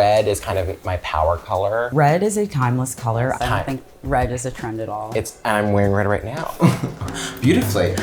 red is kind of my power color. Red is a timeless color. I don't think red is a trend at all. I'm wearing red right now. Beautifully.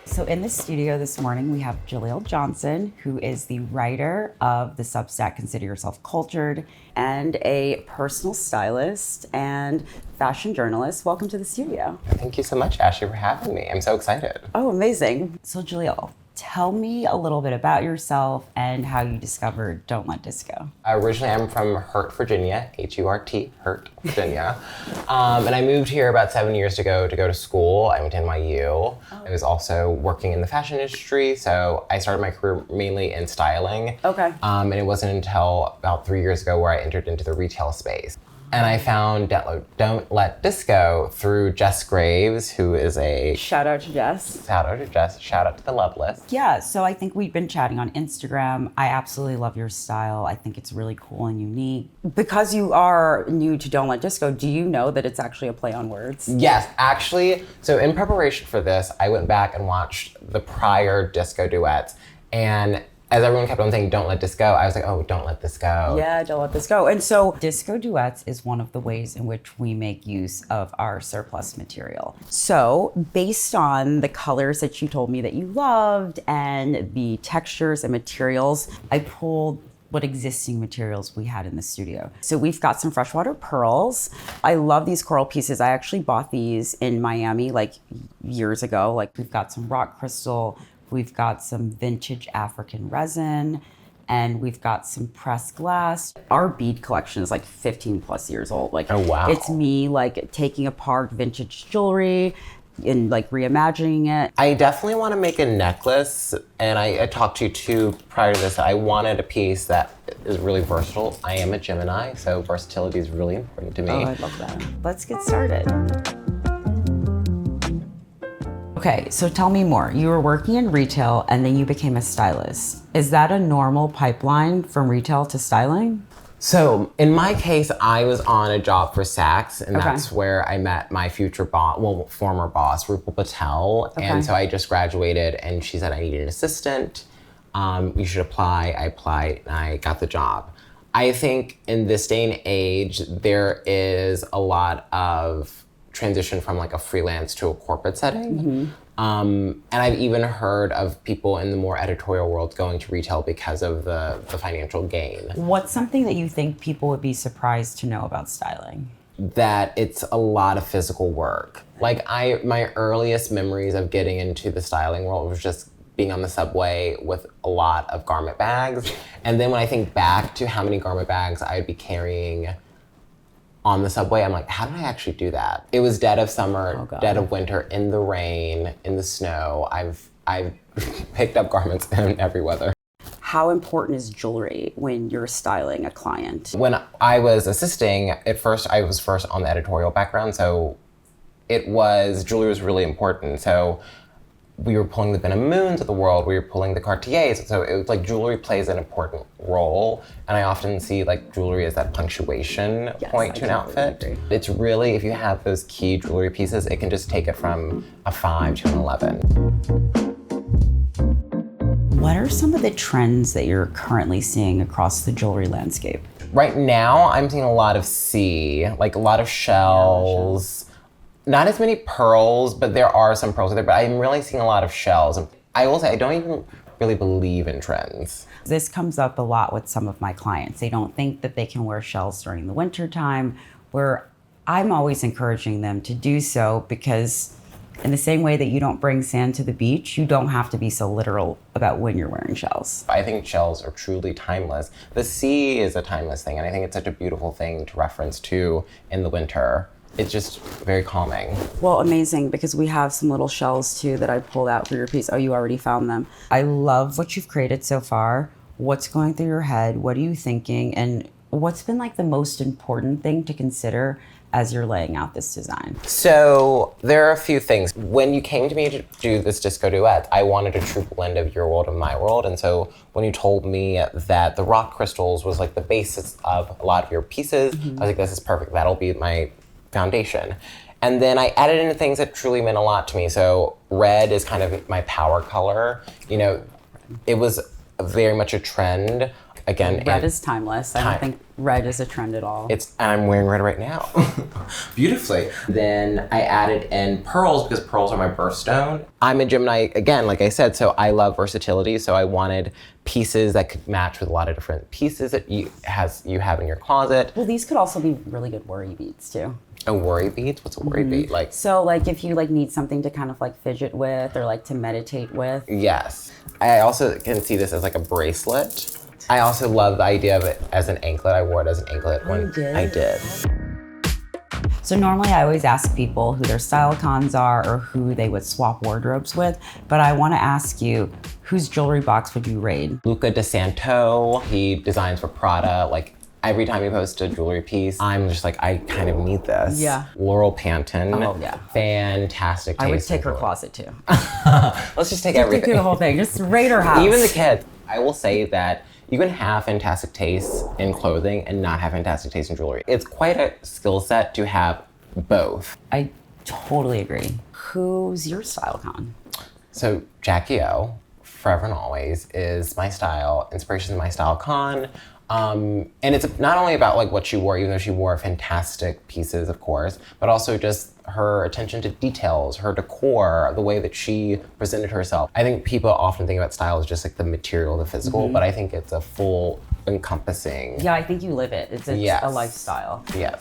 So in the studio this morning, we have Jalil Johnson, who is the writer of the Substack Consider Yourself Cultured, and a personal stylist and fashion journalist. Welcome to the studio. Thank you so much, Ashley, for having me. I'm so excited. Oh, amazing. So Jalil, tell me a little bit about yourself and how you discovered Don't Let Disco. Originally, I'm from Hurt, Virginia, H-U-R-T, Hurt, Virginia. And I moved here about 7 years ago to go to school. I went to NYU. I was also working in the fashion industry, so I started my career mainly in styling. Okay. And it wasn't until about 3 years ago where I entered into the retail space. And I found Don't Let Disco through Jess Graves, who is a... Shout out to Jess. Shout out to Jess. Shout out to the Love List. Yeah, so I think we've been chatting on Instagram. I absolutely love your style. I think it's really cool and unique. Because you are new to Don't Let Disco, do you know that it's actually a play on words? Yes, actually. So in preparation for this, I went back and watched the prior Disco Duets. And as everyone kept on saying, don't let this go, I was like, oh, don't let this go. Yeah, don't let this go. And so Disco Duets is one of the ways in which we make use of our surplus material. So based on the colors that you told me that you loved and the textures and materials, I pulled what existing materials we had in the studio. So we've got some freshwater pearls. I love these coral pieces. I actually bought these in Miami like years ago. Like we've got some rock crystal, we've got some vintage African resin, and we've got some pressed glass. Our bead collection is like 15 plus years old. Like, oh, wow. It's me like taking apart vintage jewelry and like reimagining it. I definitely want to make a necklace, and I talked to you too prior to this. I wanted a piece that is really versatile. I am a Gemini, so versatility is really important to me. Oh, I love that. Let's get started. Okay, so tell me more. You were working in retail and then you became a stylist. Is that a normal pipeline from retail to styling? So in my case, I was on a job for Saks, and that's where I met my future boss, well, former boss, Rupal Patel. Okay. And so I just graduated and she said I needed an assistant. You should apply. I applied and I got the job. I think in this day and age, there is a lot of transition from like a freelance to a corporate setting. And I've even heard of people in the more editorial world going to retail because of the financial gain. What's something that you think people would be surprised to know about styling? That it's a lot of physical work. Like my earliest memories of getting into the styling world was just being on the subway with a lot of garment bags. And then when I think back to how many garment bags I'd be carrying on the subway, I'm like, how did I actually do that? It was dead of summer, dead of winter, in the rain, in the snow. I've picked up garments in every weather. How important is jewelry when you're styling a client? When I was assisting, at first, I was first on the editorial background, so jewelry was really important. So we were pulling the Ben and Moons of the world, we were pulling the Cartiers, so it was like jewelry plays an important role, and I often see like jewelry as that punctuation point to an outfit. Agree. It's really, if you have those key jewelry pieces, it can just take it from a 5 to an 11. What are some of the trends that you're currently seeing across the jewelry landscape? Right now, I'm seeing a lot of C, like a lot of shells. Not as many pearls, but there are some pearls there, but I'm really seeing a lot of shells. I will say, I don't even really believe in trends. This comes up a lot with some of my clients. They don't think that they can wear shells during the winter time, where I'm always encouraging them to do so, because in the same way that you don't bring sand to the beach, you don't have to be so literal about when you're wearing shells. I think shells are truly timeless. The sea is a timeless thing, and I think it's such a beautiful thing to reference to in the winter. It's just very calming. Well, amazing, because we have some little shells too that I pulled out for your piece. Oh, you already found them. I love what you've created so far. What's going through your head? What are you thinking? And what's been like the most important thing to consider as you're laying out this design? So there are a few things. When you came to me to do this Disco Duet, I wanted a true blend of your world and my world. And so when you told me that the rock crystals was like the basis of a lot of your pieces, I was like, this is perfect. That'll be my foundation. And then I added in things that truly meant a lot to me. So red is kind of my power color. You know, it was very much a trend. Again, red is timeless. I don't think red is a trend at all. And I'm wearing red right now. Beautifully. Then I added in pearls because pearls are my birthstone. I'm a Gemini, again, like I said, so I love versatility. So I wanted pieces that could match with a lot of different pieces that you have in your closet. Well, these could also be really good worry beads too. A worry bead? What's a worry bead? Like, so like if you like need something to kind of like fidget with or like to meditate with. Yes. I also can see this as like a bracelet. I also love the idea of it as an anklet. I wore it as an anklet when I did. So normally I always ask people who their style cons are or who they would swap wardrobes with, but I want to ask you, whose jewelry box would you raid? Luca DeSanto, he designs for Prada. Like every time he posts a jewelry piece, I'm just like, I kind of need this. Yeah. Laurel Panton. Oh yeah. Fantastic taste. I would take her closet too. Let's just take everything. Take the whole thing, just raid her house. Even the kids. I will say that you can have fantastic taste in clothing and not have fantastic taste in jewelry. It's quite a skill set to have both. I totally agree. Who's your style con? So Jackie O, forever and always, is my style. Inspiration is my style con. And it's not only about like what she wore, even though she wore fantastic pieces, of course, but also just her attention to details, her decor, the way that she presented herself. I think people often think about style as just like the material, the physical, but I think it's a full encompassing. Yeah, I think you live it. It's a lifestyle. Yeah.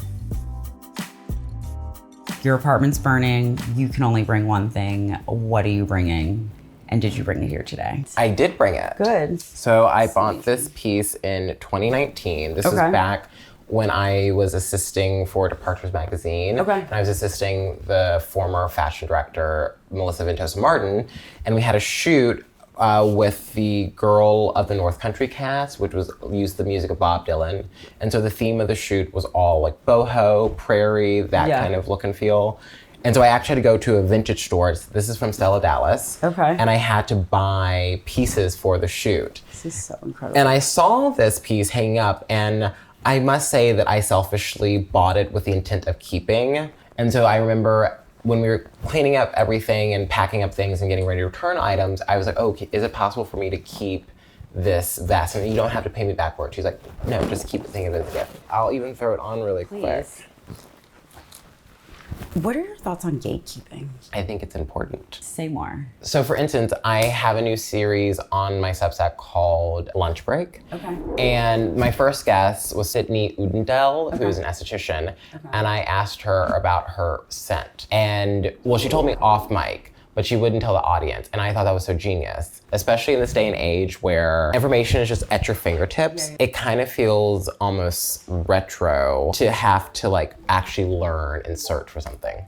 Your apartment's burning. You can only bring one thing. What are you bringing? And did you bring it here today? I did bring it. Good. So I bought this piece in 2019. This was back when I was assisting for Departures magazine. Okay. And I was assisting the former fashion director, Melissa Ventosa Martin. And we had a shoot with the Girl of the North Country cast, which used the music of Bob Dylan. And so the theme of the shoot was all like boho, prairie, that kind of look and feel. And so I actually had to go to a vintage store. This is from Stella Dallas. Okay. And I had to buy pieces for the shoot. This is so incredible. And I saw this piece hanging up, and I must say that I selfishly bought it with the intent of keeping. And so I remember when we were cleaning up everything and packing up things and getting ready to return items, I was like, oh, is it possible for me to keep this vest? And you don't have to pay me back for it. She's like, no, just keep it, think of it as a gift. I'll even throw it on really quick. What are your thoughts on gatekeeping? I think it's important. Say more. So for instance, I have a new series on my Substack called Lunch Break. Okay. And my first guest was Sydney Udendell, who's an esthetician. And I asked her about her scent. And well, she told me off mic, but she wouldn't tell the audience. And I thought that was so genius, especially in this day and age where information is just at your fingertips. It kind of feels almost retro to have to like actually learn and search for something.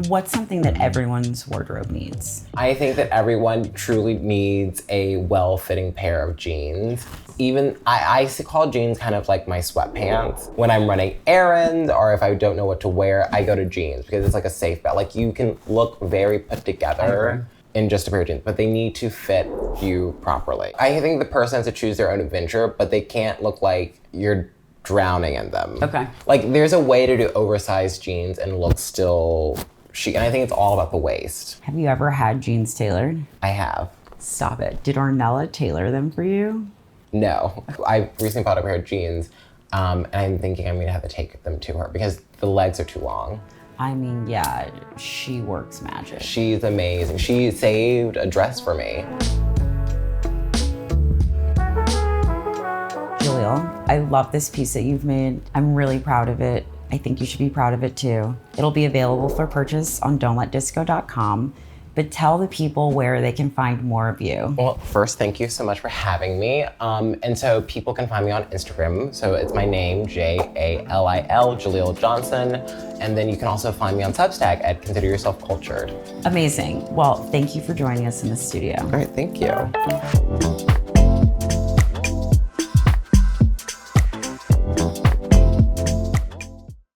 What's something that everyone's wardrobe needs? I think that everyone truly needs a well-fitting pair of jeans. Even, I call jeans kind of like my sweatpants. When I'm running errands or if I don't know what to wear, I go to jeans because it's like a safe bet. Like you can look very put together in just a pair of jeans, but they need to fit you properly. I think the person has to choose their own adventure, but they can't look like you're drowning in them. Okay. Like there's a way to do oversized jeans and look still chic, and I think it's all about the waist. Have you ever had jeans tailored? I have. Stop it. Did Ornella tailor them for you? No. I recently bought a pair of jeans, and I'm thinking I'm gonna have to take them to her because the legs are too long. I mean, yeah, she works magic. She's amazing. She saved a dress for me. Jalil, I love this piece that you've made. I'm really proud of it. I think you should be proud of it too. It'll be available for purchase on don'tletdisco.com, but tell the people where they can find more of you. Well, first, thank you so much for having me. And so people can find me on Instagram. So it's my name, Jalil, Jalil Johnson. And then you can also find me on Substack at Consider Yourself Cultured. Amazing. Well, thank you for joining us in the studio. All right, thank you.